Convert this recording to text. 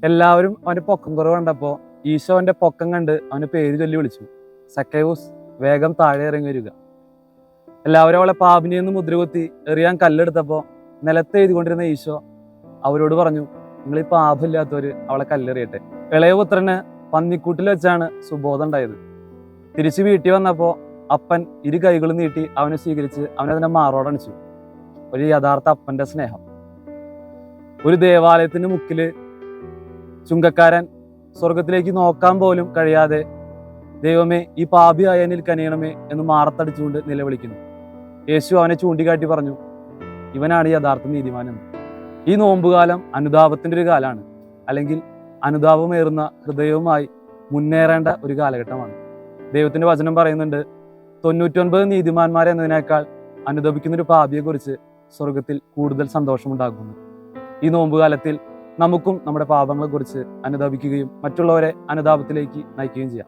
എല്ലാവരും അവന്റെ പൊക്കം കുറവ് കണ്ടപ്പോൾ ഈശോ അവന്റെ പൊക്കം കണ്ട് അവന്റെ പേര് ചൊല്ലി വിളിച്ചു, സക്കൈവൂസ്, വേഗം താഴെ ഇറങ്ങി വരിക. എല്ലാവരും അവളെ പാപിനിയെന്ന് മുദ്രകുത്തി എറിയാൻ കല്ലെടുത്തപ്പോൾ നിലത്ത് എഴുതിക്കൊണ്ടിരുന്ന ഈശോ അവരോട് പറഞ്ഞു, നിങ്ങൾ ഈ പാപമില്ലാത്തവര് അവളെ കല്ലെറിയട്ടെ. ഇളയപുത്രന് പന്നിക്കൂട്ടിൽ വെച്ചാണ് സുബോധം ഉണ്ടായത്. തിരിച്ച് വീട്ടിൽ വന്നപ്പോൾ അപ്പൻ ഇരു കൈകളും നീട്ടി അവനെ സ്വീകരിച്ച് അവനെ തന്നെ മാറോടണിച്ചു. ഒരു യഥാർത്ഥ അപ്പന്റെ സ്നേഹം. ഒരു ദേവാലയത്തിന്റെ മുക്കില് ചുങ്കക്കാരൻ സ്വർഗത്തിലേക്ക് നോക്കാൻ പോലും കഴിയാതെ ദൈവമേ ഈ പാപിയായ എന്നിൽ കനിയണമേ എന്ന് മാറത്തടിച്ചുകൊണ്ട് നിലവിളിക്കുന്നു. യേശു അവനെ ചൂണ്ടിക്കാട്ടി പറഞ്ഞു, ഇവനാണ് യഥാർത്ഥ നീതിമാൻ എന്ന്. ഈ നോമ്പുകാലം അനുതാപത്തിന്റെ ഒരു കാലമാണ്, അല്ലെങ്കിൽ അനുതാപമേറുന്ന ഹൃദയവുമായി മുന്നേറേണ്ട ഒരു കാലഘട്ടമാണ്. ദൈവത്തിന്റെ വചനം പറയുന്നുണ്ട്, 99 നീതിമാന്മാരെ എന്നതിനേക്കാൾ അനുതപിക്കുന്ന ഒരു പാപിയെക്കുറിച്ച് സ്വർഗത്തിൽ കൂടുതൽ സന്തോഷമുണ്ടാകുന്നു. ഈ നോമ്പുകാലത്തിൽ നമുക്കും നമ്മുടെ പാപങ്ങളെക്കുറിച്ച് അനുതാപിക്കുകയും മറ്റുള്ളവരെ അനുതാപത്തിലേക്ക് നയിക്കുകയും ചെയ്യാം.